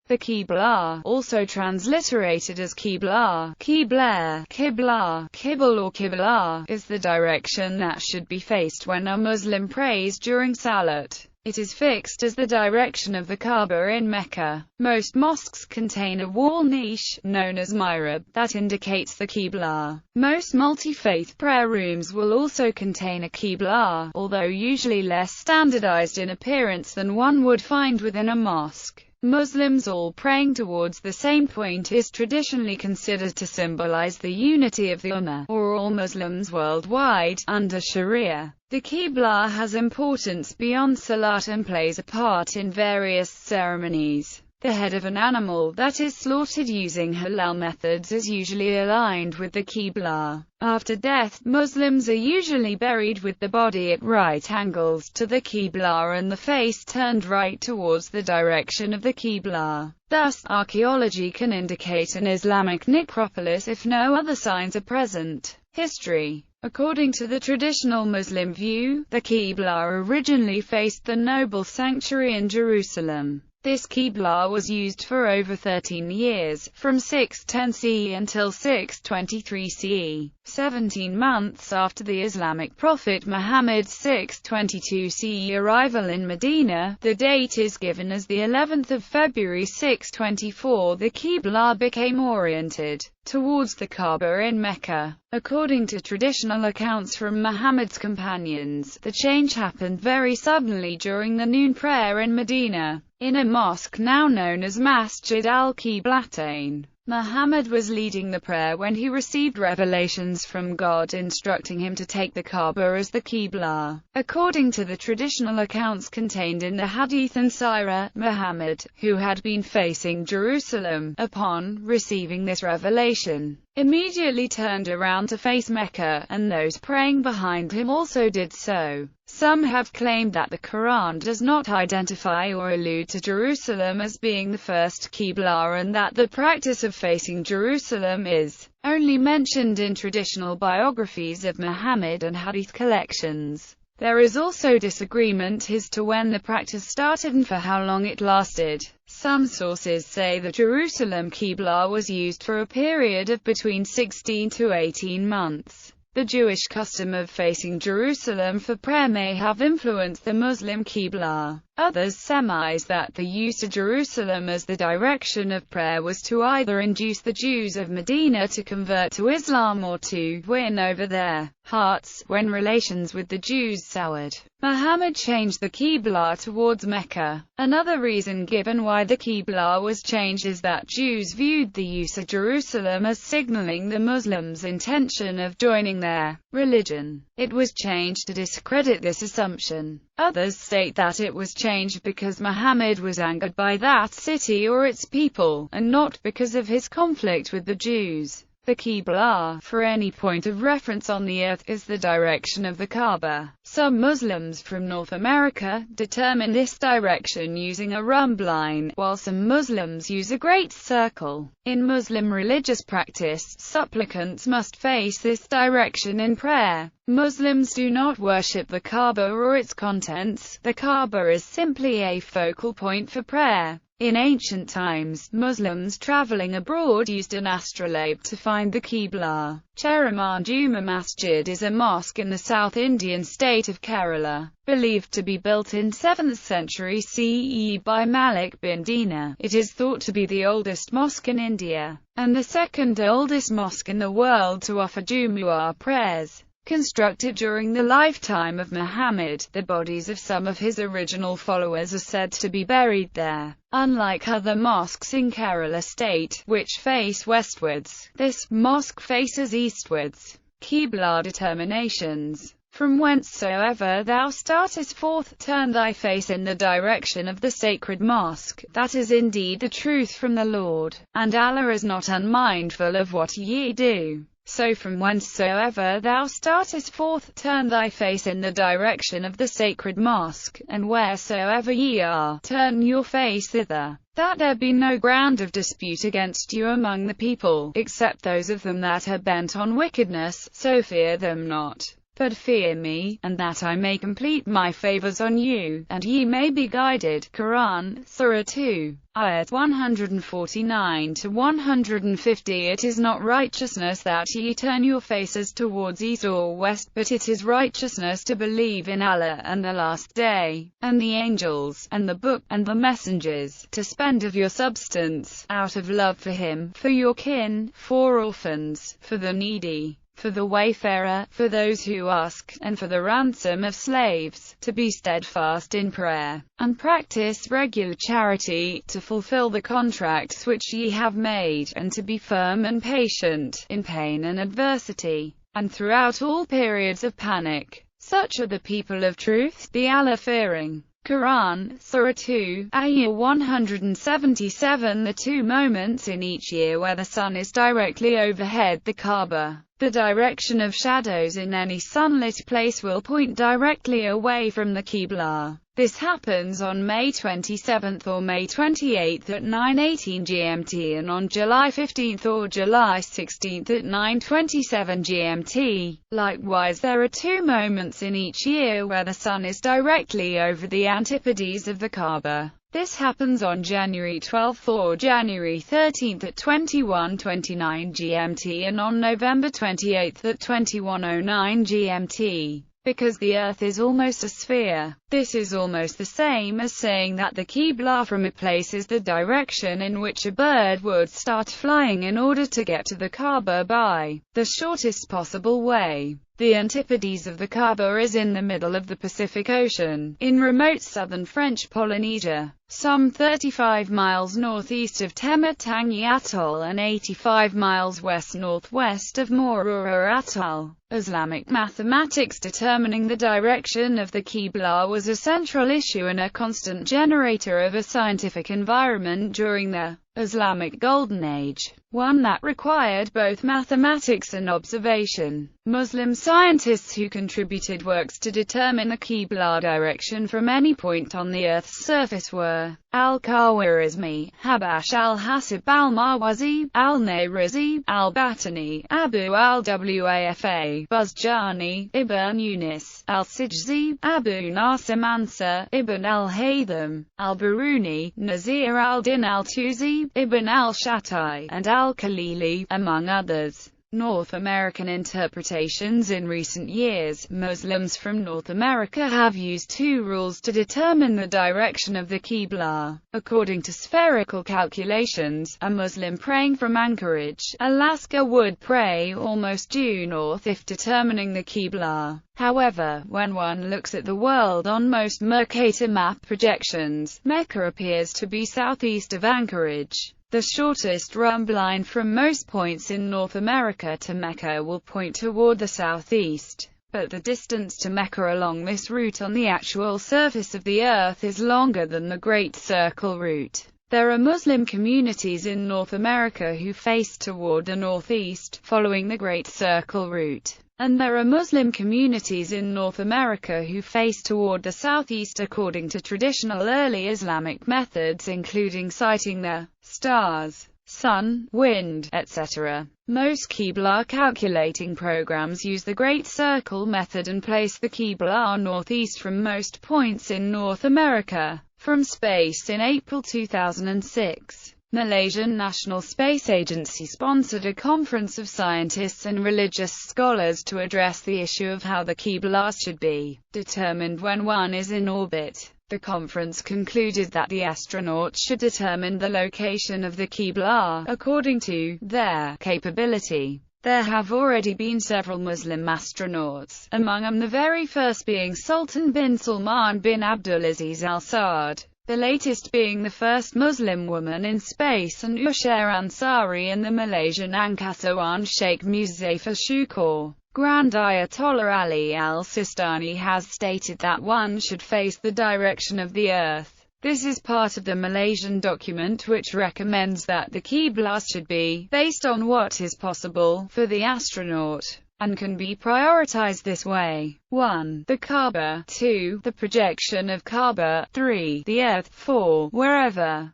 The Qibla, also transliterated as Qibla, Qibla, Qibla, Qibl or Qibla, is the direction that should be faced when a Muslim prays during Salat. It is fixed as the direction of the Kaaba in Mecca. Most mosques contain a wall niche, known as mihrab, that indicates the Qibla. Most multi-faith prayer rooms will also contain a Qibla, although usually less standardized in appearance than one would find within a mosque. Muslims all praying towards the same point is traditionally considered to symbolize the unity of the Ummah, or all Muslims worldwide, under Sharia. The Qibla has importance beyond Salat and plays a part in various ceremonies. The head of an animal that is slaughtered using halal methods is usually aligned with the Qibla. After death, Muslims are usually buried with the body at right angles to the Qibla and the face turned right towards the direction of the Qibla. Thus, archaeology can indicate an Islamic necropolis if no other signs are present. History. According to the traditional Muslim view, the Qibla originally faced the noble sanctuary in Jerusalem. This Qibla was used for over 13 years, from 610 CE until 623 CE, 17 months after the Islamic prophet Muhammad's 622 CE arrival in Medina. The date is given as the 11th of February 624. The Qibla became oriented towards the Kaaba in Mecca. According to traditional accounts from Muhammad's companions, the change happened very suddenly during the noon prayer in Medina, in a mosque now known as Masjid al-Qiblatain. Muhammad was leading the prayer when he received revelations from God instructing him to take the Kaaba as the Qibla. According to the traditional accounts contained in the Hadith and Sirah, Muhammad, who had been facing Jerusalem, upon receiving this revelation, immediately turned around to face Mecca, and those praying behind him also did so. Some have claimed that the Quran does not identify or allude to Jerusalem as being the first Qibla and that the practice of facing Jerusalem is only mentioned in traditional biographies of Muhammad and Hadith collections. There is also disagreement as to when the practice started and for how long it lasted. Some sources say the Jerusalem Qibla was used for a period of between 16 to 18 months. The Jewish custom of facing Jerusalem for prayer may have influenced the Muslim Qibla. Others surmise that the use of Jerusalem as the direction of prayer was to either induce the Jews of Medina to convert to Islam or to win over their hearts when relations with the Jews soured. Muhammad changed the Qibla towards Mecca. Another reason given why the Qibla was changed is that Jews viewed the use of Jerusalem as signaling the Muslims' intention of joining their religion. It was changed to discredit this assumption. Others state that it was changed because Muhammad was angered by that city or its people, and not because of his conflict with the Jews. The Qibla, for any point of reference on the earth, is the direction of the Kaaba. Some Muslims from North America determine this direction using a rhumb line, while some Muslims use a great circle. In Muslim religious practice, supplicants must face this direction in prayer. Muslims do not worship the Kaaba or its contents. The Kaaba is simply a focal point for prayer. In ancient times, Muslims traveling abroad used an astrolabe to find the Qibla. Cheruman Juma Masjid is a mosque in the South Indian state of Kerala, believed to be built in 7th century CE by Malik bin Dinar. It is thought to be the oldest mosque in India, and the second oldest mosque in the world to offer Jumu'ah prayers. Constructed during the lifetime of Muhammad, the bodies of some of his original followers are said to be buried there. Unlike other mosques in Kerala state, which face westwards, this mosque faces eastwards. Qibla determinations. From whencesoever thou startest forth, turn thy face in the direction of the sacred mosque. That is indeed the truth from the Lord, and Allah is not unmindful of what ye do. So from whencesoever thou startest forth, turn thy face in the direction of the sacred mosque, and wheresoever ye are, turn your face thither, that there be no ground of dispute against you among the people, except those of them that are bent on wickedness, so fear them not. But fear me, and that I may complete my favors on you, and ye may be guided. Quran, Surah 2, Ayat 149-150. It is not righteousness that ye turn your faces towards east or west, but it is righteousness to believe in Allah and the last day, and the angels, and the book, and the messengers, to spend of your substance, out of love for him, for your kin, for orphans, for the needy, for the wayfarer, for those who ask, and for the ransom of slaves, to be steadfast in prayer, and practice regular charity, to fulfill the contracts which ye have made, and to be firm and patient, in pain and adversity, and throughout all periods of panic. Such are the people of truth, the Allah-fearing. Quran, Surah 2, Ayah 177. The 2 moments in each year where the sun is directly overhead the Kaaba. The direction of shadows in any sunlit place will point directly away from the Qibla. This happens on May 27 or May 28 at 9:18 GMT and on July 15 or July 16 at 9:27 GMT. Likewise, there are 2 moments in each year where the sun is directly over the antipodes of the Kaaba. This happens on January 12 or January 13 at 21:29 GMT and on November 28 at 21:09 GMT. Because the earth is almost a sphere. This is almost the same as saying that the Qibla from a place is the direction in which a bird would start flying in order to get to the Kaaba by the shortest possible way. The antipodes of the Kaaba is in the middle of the Pacific Ocean, in remote southern French Polynesia, some 35 miles northeast of Temutangi Atoll and 85 miles west-northwest of Morura Atoll. Islamic mathematics determining the direction of the Qibla was a central issue and a constant generator of a scientific environment during the Islamic Golden Age, one that required both mathematics and observation. Muslim scientists who contributed works to determine the Qibla direction from any point on the Earth's surface were Al-Khwarizmi, Habash al-Hasib al-Marwazi, al-Nayrizi, al-Batani, Abu al-Wafa, Buzjani, Ibn Yunus, al-Sijzi, Abu Nasir Mansur, Ibn al-Haytham, al-Biruni, Nazir al-Din al-Tuzi, Ibn al-Shatai, and al-Khalili, among others. North American interpretations. In recent years, Muslims from North America have used 2 rules to determine the direction of the Qibla. According to spherical calculations, a Muslim praying from Anchorage, Alaska would pray almost due north if determining the Qibla. However, when one looks at the world on most Mercator map projections, Mecca appears to be southeast of Anchorage. The shortest rumb line from most points in North America to Mecca will point toward the southeast, but the distance to Mecca along this route on the actual surface of the Earth is longer than the Great Circle route. There are Muslim communities in North America who face toward the northeast, following the Great Circle route. And there are Muslim communities in North America who face toward the southeast according to traditional early Islamic methods including citing the stars, sun, wind, etc. Most Qibla calculating programs use the Great Circle method and place the Qibla northeast from most points in North America. From space. In April 2006, Malaysian National Space Agency sponsored a conference of scientists and religious scholars to address the issue of how the Qibla should be determined when one is in orbit. The conference concluded that the astronauts should determine the location of the Qibla according to their capability. There have already been several Muslim astronauts, among them the very first being Sultan bin Salman bin Abdulaziz Al Saud, the latest being the first Muslim woman in space, and Usher Ansari, and the Malaysian Angkasa Sheikh Muzaffar Shukor. Grand Ayatollah Ali al-Sistani has stated that one should face the direction of the Earth. This is part of the Malaysian document which recommends that the Qibla should be based on what is possible for the astronaut, and can be prioritized this way. 1. The Kaaba. 2. The projection of Kaaba. 3. The Earth. 4. Wherever